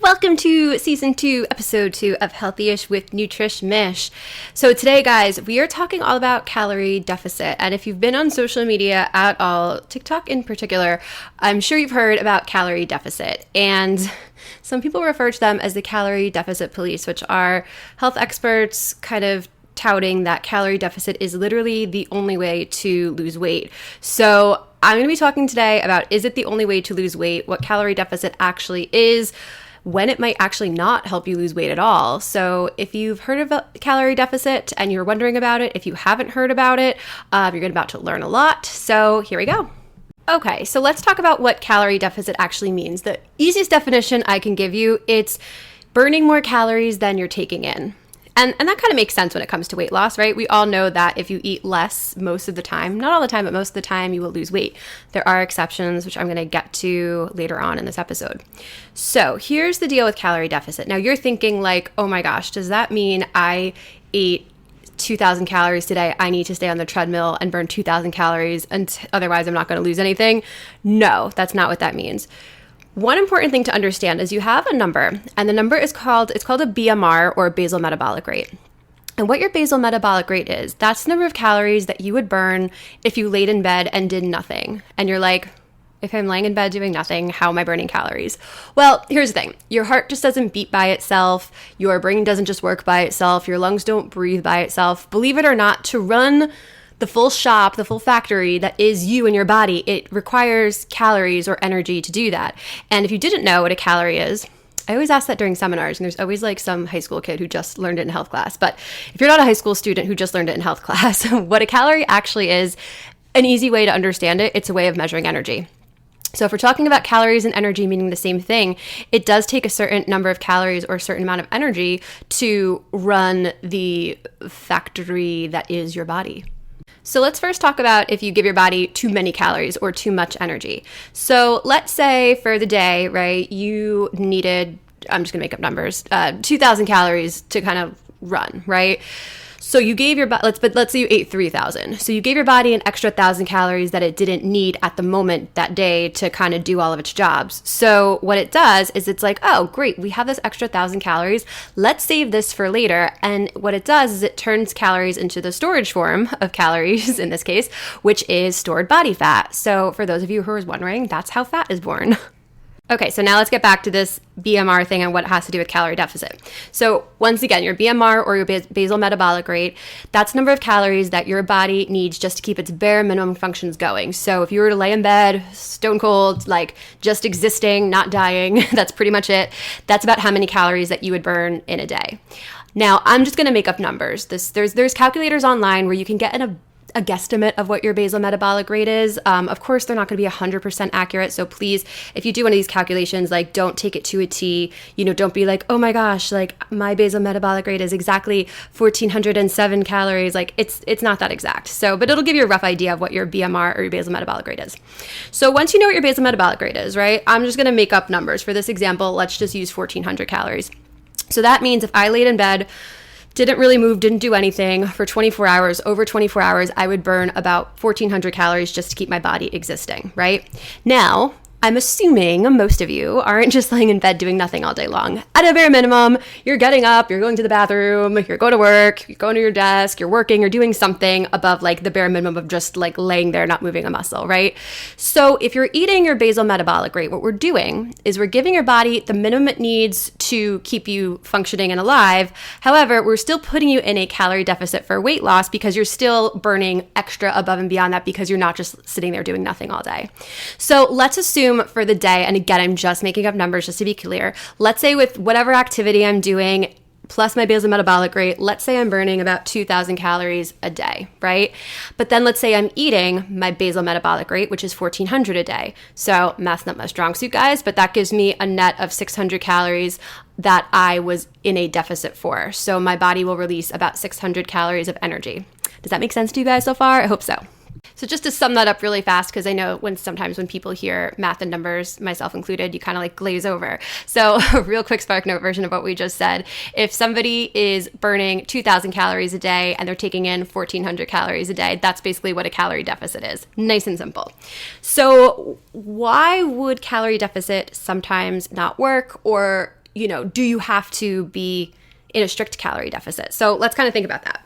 Welcome to Season 2, Episode 2 of Healthy-ish with Nutrish Mish. So today, guys, we are talking all about calorie deficit. And if you've been on social media at all, TikTok in particular, I'm sure you've heard about calorie deficit. And some people refer to them as the calorie deficit police, which are health experts kind of touting that calorie deficit is literally the only way to lose weight. So I'm going to be talking today about, is it the only way to lose weight, what calorie deficit actually is, when it might actually not help you lose weight at all. So if you've heard of a calorie deficit and you're wondering about it, if you haven't heard about it, you're about to learn a lot. So here we go. Okay, so let's talk about what calorie deficit actually means. The easiest definition I can give you, it's burning more calories than you're taking in. And that kind of makes sense when it comes to weight loss, right? We all know that if you eat less most of the time, not all the time, but most of the time, you will lose weight. There are exceptions, which I'm going to get to later on in this episode. So here's the deal with calorie deficit. Now you're thinking like, oh my gosh, does that mean I ate 2,000 calories today? I need to stay on the treadmill and burn 2,000 calories, and otherwise I'm not going to lose anything? No, that's not what that means. One important thing to understand is you have a number, and the number is called a BMR, or basal metabolic rate. And what your basal metabolic rate is, that's the number of calories that you would burn if you laid in bed and did nothing. And you're like, if I'm laying in bed doing nothing, how am I burning calories? Well, here's the thing. Your heart just doesn't beat by itself. Your brain doesn't just work by itself. Your lungs don't breathe by itself. Believe it or not, to run the full shop, the full factory that is you and your body, it requires calories or energy to do that. And if you didn't know what a calorie is, I always ask that during seminars, and there's always like some high school kid who just learned it in health class. But if you're not a high school student who just learned it in health class, what a calorie actually is, an easy way to understand it, it's a way of measuring energy. So if we're talking about calories and energy meaning the same thing, it does take a certain number of calories or a certain amount of energy to run the factory that is your body. So let's first talk about if you give your body too many calories or too much energy. So let's say for the day, right, you needed, I'm just gonna make up numbers, 2,000 calories to kind of run, right? So you gave your body, let's say you ate 3,000. So you gave your body an extra 1,000 calories that it didn't need at the moment that day to kind of do all of its jobs. So what it does is it's like, oh, great, we have this extra 1,000 calories. Let's save this for later. And what it does is it turns calories into the storage form of calories in this case, which is stored body fat. So for those of you who are wondering, that's how fat is born. Okay, so now let's get back to this BMR thing and what it has to do with calorie deficit. So once again, your BMR, or your basal metabolic rate, that's the number of calories that your body needs just to keep its bare minimum functions going. So if you were to lay in bed, stone cold, like just existing, not dying, that's pretty much it. That's about how many calories that you would burn in a day. Now, I'm just going to make up numbers. There's calculators online where you can get a guesstimate of what your basal metabolic rate is. Of course, they're not going to be 100% accurate. So please, if you do one of these calculations, like don't take it to a T. Don't be like, oh my gosh, like my basal metabolic rate is exactly 1,407 calories. Like it's not that exact. So, but it'll give you a rough idea of what your BMR or your basal metabolic rate is. So once you know what your basal metabolic rate is, right? I'm just going to make up numbers. For this example, let's just use 1,400 calories. So that means if I laid in bed, didn't really move, didn't do anything for 24 hours, over 24 hours, I would burn about 1,400 calories just to keep my body existing, right? Now, I'm assuming most of you aren't just laying in bed doing nothing all day long. At a bare minimum, you're getting up, you're going to the bathroom, you're going to work, you're going to your desk, you're working, you're doing something above like the bare minimum of just like laying there, not moving a muscle, right? So if you're eating your basal metabolic rate, what we're doing is we're giving your body the minimum it needs to keep you functioning and alive. However, we're still putting you in a calorie deficit for weight loss because you're still burning extra above and beyond that because you're not just sitting there doing nothing all day. So let's assume for the day, and again, I'm just making up numbers just to be clear. Let's say with whatever activity I'm doing, plus my basal metabolic rate, let's say I'm burning about 2,000 calories a day, right? But then let's say I'm eating my basal metabolic rate, which is 1,400 a day. So math's not my strong suit, guys, but that gives me a net of 600 calories that I was in a deficit for. So my body will release about 600 calories of energy. Does that make sense to you guys so far? I hope so. So just to sum that up really fast, because I know sometimes when people hear math and numbers, myself included, you kind of like glaze over. So a real quick SparkNote version of what we just said. If somebody is burning 2,000 calories a day and they're taking in 1,400 calories a day, that's basically what a calorie deficit is. Nice and simple. So why would calorie deficit sometimes not work, or do you have to be in a strict calorie deficit? So let's kind of think about that.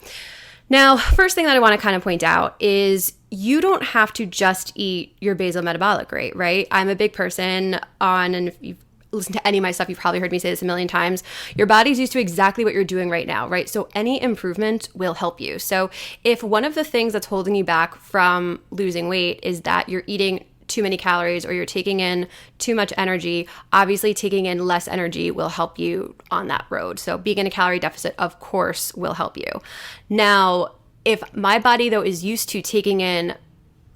Now, first thing that I want to kind of point out is you don't have to just eat your basal metabolic rate, right? I'm a big person and if you've listened to any of my stuff, you've probably heard me say this a million times. Your body's used to exactly what you're doing right now, right? So any improvement will help you. So if one of the things that's holding you back from losing weight is that you're eating too many calories or you're taking in too much energy, obviously taking in less energy will help you on that road. So being in a calorie deficit, of course, will help you. Now, if my body, though, is used to taking in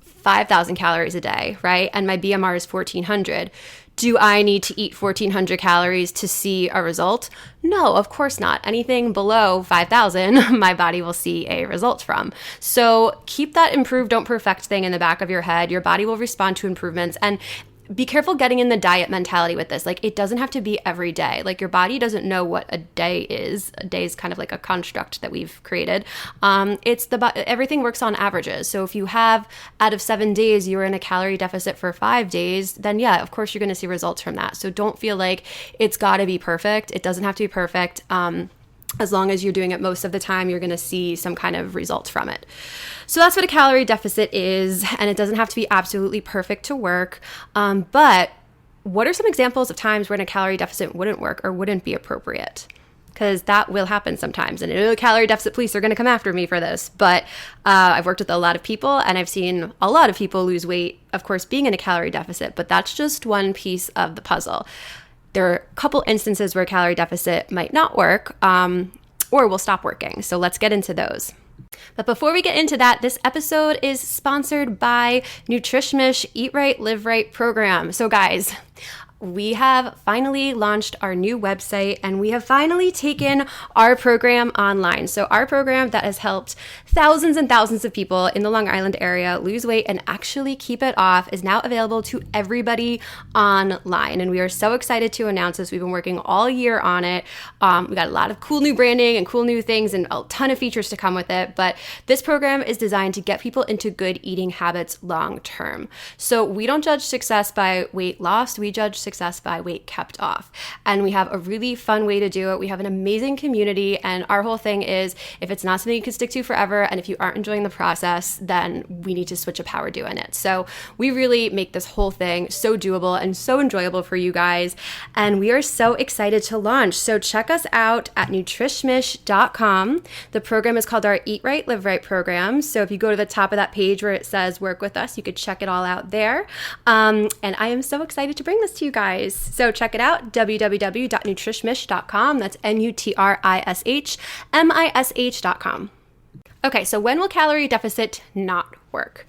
5,000 calories a day, right? And my BMR is 1,400. Do I need to eat 1,400 calories to see a result? No, of course not. Anything below 5,000, my body will see a result from. So keep that improve, don't perfect thing in the back of your head. Your body will respond to improvements. And be careful getting in the diet mentality with this. Like, it doesn't have to be every day. Like, your body doesn't know what a day is. A day is kind of like a construct that we've created. Everything works on averages. So if you have, out of 7 days, you're in a calorie deficit for 5 days, then yeah, of course you're going to see results from that. So don't feel like it's got to be perfect. It doesn't have to be perfect. As long as you're doing it most of the time, you're going to see some kind of results from it. So that's what a calorie deficit is, and it doesn't have to be absolutely perfect to work. But what are some examples of times when a calorie deficit wouldn't work or wouldn't be appropriate? Because that will happen sometimes. And I know the calorie deficit police are going to come after me for this, but I've worked with a lot of people, and I've seen a lot of people lose weight, of course, being in a calorie deficit, but that's just one piece of the puzzle. There are a couple instances where calorie deficit might not work or will stop working. So let's get into those. But before we get into that, this episode is sponsored by NutrishMish Eat Right, Live Right program. So guys, we have finally launched our new website and we have finally taken our program online. So our program that has helped thousands and thousands of people in the Long Island area lose weight and actually keep it off is now available to everybody online. And we are so excited to announce this. We've been working all year on it. We got a lot of cool new branding and cool new things and a ton of features to come with it. But this program is designed to get people into good eating habits long term. So we don't judge success by weight lost. We judge success by weight kept off. And we have a really fun way to do it. We have an amazing community, and our whole thing is if it's not something you can stick to forever and if you aren't enjoying the process, then we need to switch up how we're doing it. So we really make this whole thing so doable and so enjoyable for you guys, and we are so excited to launch. So check us out at nutrishmish.com. The program is called our Eat Right, Live Right program. So if you go to the top of that page where it says work with us, you could check it all out there. And I am so excited to bring this to you guys. So check it out, www.nutrishmish.com. That's nutrishmish.com. Okay, so when will calorie deficit not work?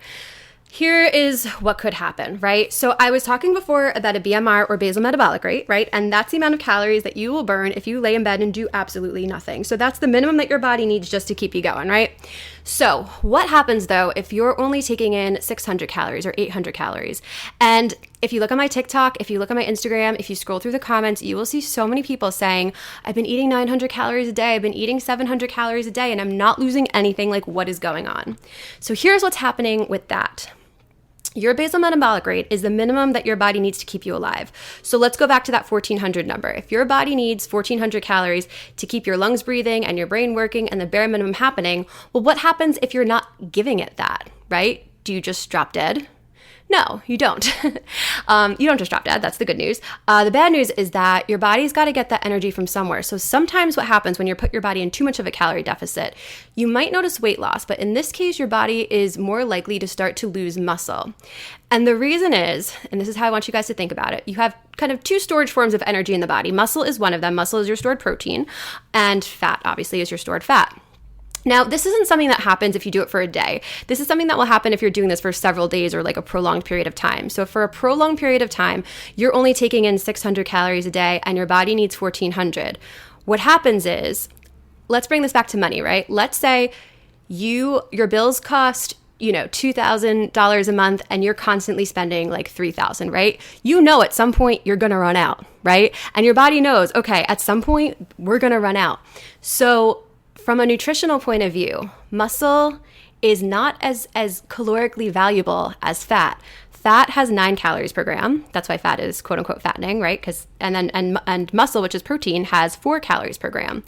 Here is what could happen, right? So I was talking before about a BMR or basal metabolic rate, right? And that's the amount of calories that you will burn if you lay in bed and do absolutely nothing. So that's the minimum that your body needs just to keep you going, right? So what happens though if you're only taking in 600 calories or 800 calories? And if you look at my TikTok, if you look at my Instagram, if you scroll through the comments, you will see so many people saying, I've been eating 900 calories a day, I've been eating 700 calories a day, and I'm not losing anything. Like, what is going on? So here's what's happening with that. Your basal metabolic rate is the minimum that your body needs to keep you alive. So let's go back to that 1,400 number. If your body needs 1,400 calories to keep your lungs breathing and your brain working and the bare minimum happening, well, what happens if you're not giving it that, right? Do you just drop dead? No, you don't. You don't just drop dead. That's the good news. The bad news is that your body's got to get that energy from somewhere. So sometimes what happens when you put your body in too much of a calorie deficit, you might notice weight loss, but in this case, your body is more likely to start to lose muscle. And the reason is, and this is how I want you guys to think about it, you have kind of two storage forms of energy in the body. Muscle is one of them. Muscle is your stored protein, and fat, obviously, is your stored fat. Now, this isn't something that happens if you do it for a day. This is something that will happen if you're doing this for several days or like a prolonged period of time. So for a prolonged period of time, you're only taking in 600 calories a day and your body needs 1,400. What happens is, let's bring this back to money, right? Let's say your bills cost $2,000 a month and you're constantly spending like $3,000, right? You know at some point you're going to run out, right? And your body knows, okay, at some point we're going to run out. So from a nutritional point of view, muscle is not as calorically valuable as fat. fat has 9 calories per gram. That's why fat is quote unquote fattening, right? And muscle, which is protein, has 4 calories per gram.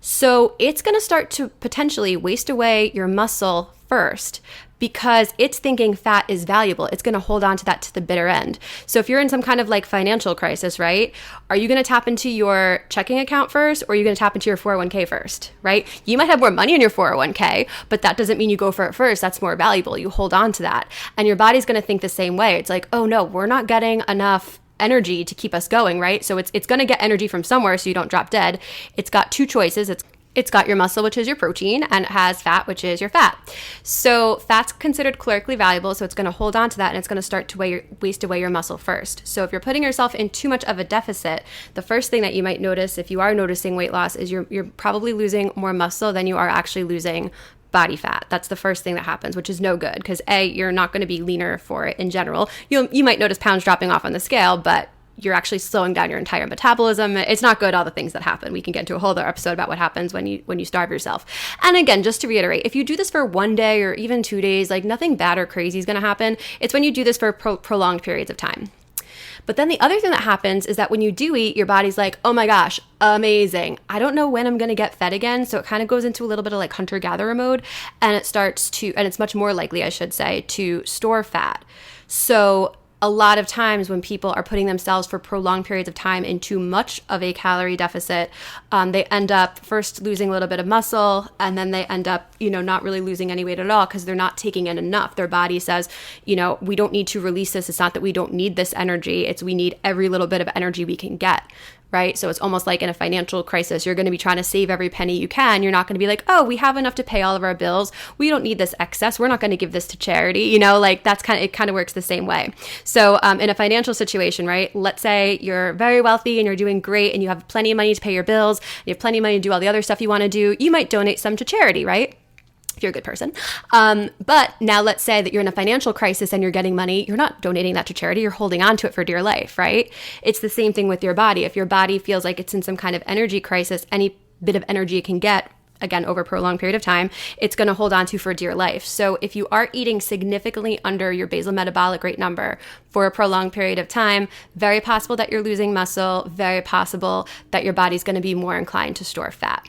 So it's going to start to potentially waste away your muscle first because it's thinking fat is valuable. It's going to hold on to that to the bitter end. So if you're in some kind of like financial crisis, right? Are you going to tap into your checking account first, or are you going to tap into your 401k first, right? You might have more money in your 401k, but that doesn't mean you go for it first. That's more valuable. You hold on to that. And your body's going to think the same way. It's like, oh no, we're not getting enough energy to keep us going, right? So it's going to get energy from somewhere so you don't drop dead. It's got 2 choices. It's got your muscle, which is your protein, and it has fat, which is your fat. So fat's considered calorically valuable, so it's going to hold on to that, and it's going to start to waste away your muscle first. So if you're putting yourself in too much of a deficit, the first thing that you might notice if you are noticing weight loss is you're probably losing more muscle than you are actually losing body fat. That's the first thing that happens, which is no good because A, you're not going to be leaner for it in general. You might notice pounds dropping off on the scale, but you're actually slowing down your entire metabolism. It's not good, all the things that happen. We can get into a whole other episode about what happens when you starve yourself. And again, just to reiterate, if you do this for 1 day or even 2 days, like nothing bad or crazy is going to happen. It's when you do this for prolonged periods of time. But then the other thing that happens is that when you do eat, your body's like, oh my gosh, amazing. I don't know when I'm going to get fed again. So it kind of goes into a little bit of like hunter-gatherer mode, and it's much more likely, I should say, to store fat. So a lot of times when people are putting themselves for prolonged periods of time in too much of a calorie deficit, they end up first losing a little bit of muscle, and then they end up, not really losing any weight at all because they're not taking in enough. Their body says, we don't need to release this. It's not that we don't need this energy. It's we need every little bit of energy we can get. Right? So it's almost like in a financial crisis, you're going to be trying to save every penny you can. You're not going to be like, oh, we have enough to pay all of our bills. We don't need this excess. We're not going to give this to charity. It kind of works the same way. So in a financial situation, right? Let's say you're very wealthy and you're doing great and you have plenty of money to pay your bills. You have plenty of money to do all the other stuff you want to do. You might donate some to charity, right? If you're a good person. But now let's say that you're in a financial crisis and you're getting money. You're not donating that to charity. You're holding on to it for dear life, right? It's the same thing with your body. If your body feels like it's in some kind of energy crisis, any bit of energy it can get, again, over a prolonged period of time, it's going to hold on to for dear life. So if you are eating significantly under your basal metabolic rate number for a prolonged period of time, very possible that you're losing muscle, very possible that your body's going to be more inclined to store fat.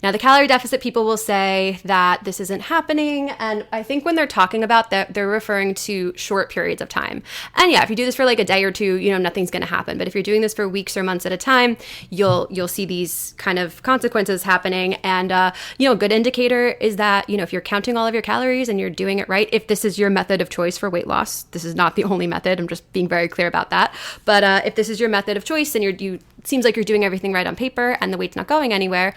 Now, the calorie deficit people will say that this isn't happening, and I think when they're talking about that, they're referring to short periods of time. And yeah, if you do this for like a day or two, nothing's going to happen. But if you're doing this for weeks or months at a time, you'll see these kind of consequences happening. And a good indicator is that if you're counting all of your calories and you're doing it right, if this is your method of choice for weight loss, this is not the only method. I'm just being very clear about that. But if this is your method of choice and it seems like you're doing everything right on paper and the weight's not going anywhere,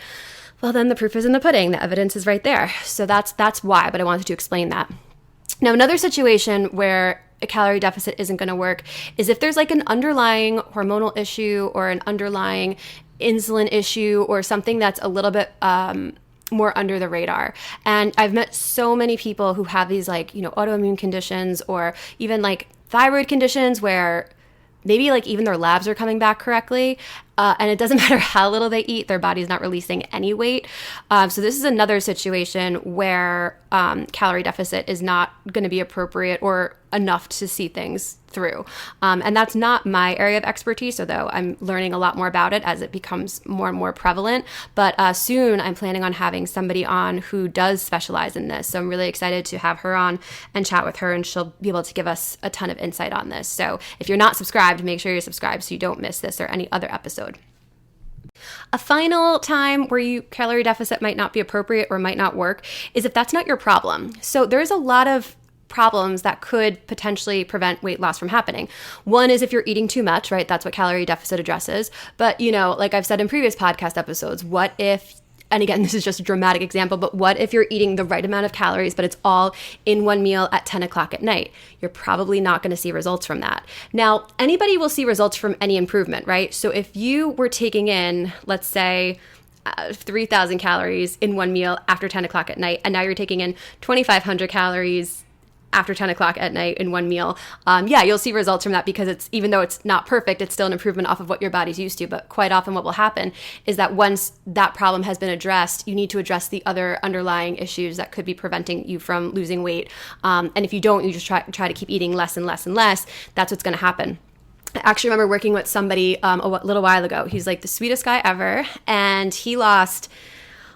well, then the proof is in the pudding. The evidence is right there. So that's why, but I wanted to explain that. Now, another situation where a calorie deficit isn't going to work is if there's like an underlying hormonal issue or an underlying insulin issue or something that's a little bit more under the radar. And I've met so many people who have these like, autoimmune conditions or even like thyroid conditions where maybe like even their labs are coming back correctly. And it doesn't matter how little they eat, their body's not releasing any weight. So this is another situation where calorie deficit is not going to be appropriate or enough to see things through. And that's not my area of expertise, although I'm learning a lot more about it as it becomes more and more prevalent. But soon I'm planning on having somebody on who does specialize in this. So I'm really excited to have her on and chat with her, and she'll be able to give us a ton of insight on this. So if you're not subscribed, make sure you're subscribed so you don't miss this or any other episode. A final time where calorie deficit might not be appropriate or might not work is if that's not your problem. So there's a lot of problems that could potentially prevent weight loss from happening. One is if you're eating too much, right? That's what calorie deficit addresses. But, like I've said in previous podcast episodes, what if, and again, this is just a dramatic example, but what if you're eating the right amount of calories, but it's all in one meal at 10 o'clock at night? You're probably not going to see results from that. Now, anybody will see results from any improvement, right? So if you were taking in, let's say, 3,000 calories in one meal after 10 o'clock at night, and now you're taking in 2,500 calories after 10 o'clock at night in one meal, you'll see results from that, because it's, even though it's not perfect, it's still an improvement off of what your body's used to. But quite often what will happen is that once that problem has been addressed, you need to address the other underlying issues that could be preventing you from losing weight. And if you don't, you just try to keep eating less and less and less, that's what's going to happen. I actually remember working with somebody a little while ago. He's like the sweetest guy ever, and he lost,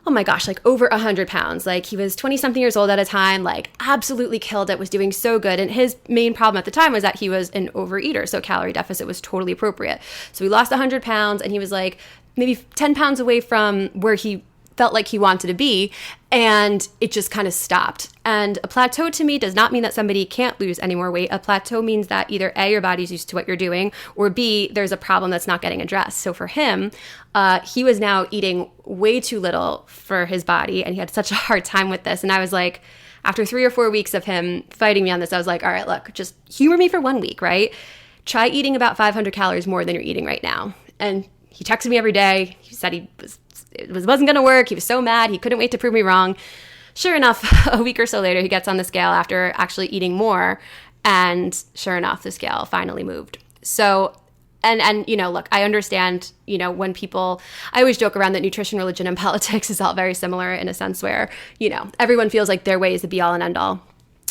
oh my gosh, like over 100 pounds. Like, he was 20 something years old at a time, like absolutely killed it, was doing so good. And his main problem at the time was that he was an overeater. So calorie deficit was totally appropriate. So he lost 100 pounds, and he was like maybe 10 pounds away from where he felt like he wanted to be, and it just kind of stopped. And a plateau to me does not mean that somebody can't lose any more weight. A plateau means that either A, your body's used to what you're doing, or B, there's a problem that's not getting addressed. So for him, he was now eating way too little for his body, and he had such a hard time with this. And I was like, after 3 or 4 weeks of him fighting me on this, I was like, all right, look, just humor me for 1 week, right? Try eating about 500 calories more than you're eating right now. And he texted me every day. He said it wasn't going to work. He was so mad. He couldn't wait to prove me wrong. Sure enough, a week or so later, he gets on the scale after actually eating more. And sure enough, the scale finally moved. So, and look, I understand, when people, I always joke around that nutrition, religion, and politics is all very similar in a sense where, everyone feels like their way is the be all and end all.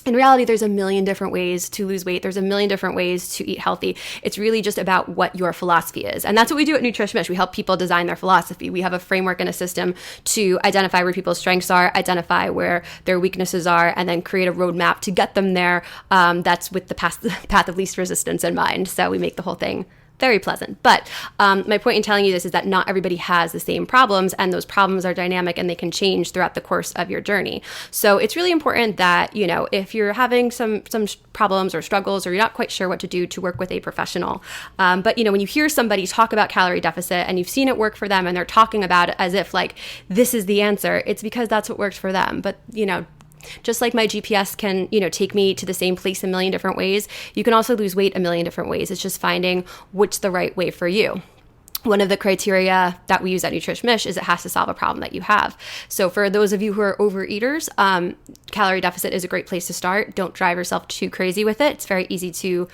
In reality, there's a million different ways to lose weight. There's a million different ways to eat healthy. It's really just about what your philosophy is. And that's what we do at Nutrish Mish. We help people design their philosophy. We have a framework and a system to identify where people's strengths are, identify where their weaknesses are, and then create a roadmap to get them there. That's with the path of least resistance in mind. So we make the whole thing very pleasant. But my point in telling you this is that not everybody has the same problems, and those problems are dynamic and they can change throughout the course of your journey. So it's really important that, if you're having some problems or struggles, or you're not quite sure what to do, to work with a professional. But, when you hear somebody talk about calorie deficit and you've seen it work for them and they're talking about it as if like this is the answer, it's because that's what worked for them. But, just like my GPS can, take me to the same place a million different ways, you can also lose weight a million different ways. It's just finding which the right way for you. One of the criteria that we use at Nutrish Mish is it has to solve a problem that you have. So for those of you who are overeaters, calorie deficit is a great place to start. Don't drive yourself too crazy with it. It's very easy to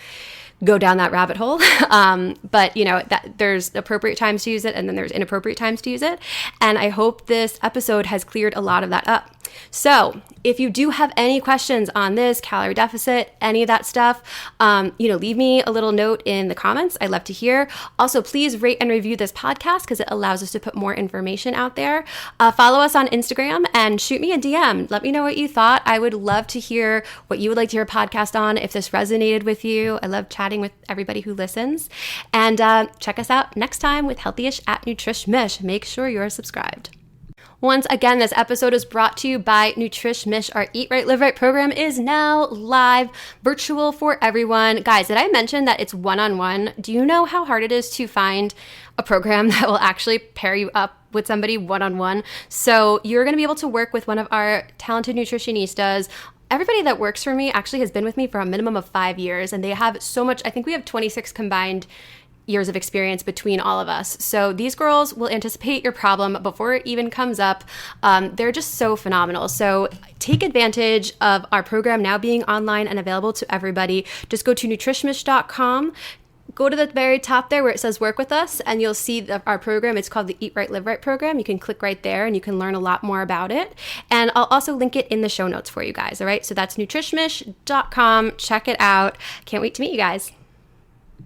go down that rabbit hole. But that there's appropriate times to use it, and then there's inappropriate times to use it. And I hope this episode has cleared a lot of that up. So if you do have any questions on this calorie deficit, any of that stuff, leave me a little note in the comments. I'd love to hear. Also, please rate and review this podcast because it allows us to put more information out there. Follow us on Instagram and shoot me a DM. Let me know what you thought. I would love to hear what you would like to hear a podcast on if this resonated with you. I love chatting with everybody who listens. And check us out next time with Healthyish at Nutrish Mish. Make sure you're subscribed. Once again, this episode is brought to you by Nutrish Mish. Our Eat Right, Live Right program is now live, virtual for everyone. Guys, did I mention that it's one-on-one? Do you know how hard it is to find a program that will actually pair you up with somebody one-on-one? So you're going to be able to work with one of our talented nutritionistas. Everybody that works for me actually has been with me for a minimum of 5 years, and they have so much. I think we have 26 combined years of experience between all of us. So these girls will anticipate your problem before it even comes up. They're just so phenomenal. So take advantage of our program now being online and available to everybody. Just go to nutrishmish.com. Go to the very top there where it says work with us, and you'll see our program. It's called the Eat Right, Live Right program. You can click right there and you can learn a lot more about it. And I'll also link it in the show notes for you guys. All right. So that's nutrishmish.com. Check it out. Can't wait to meet you guys.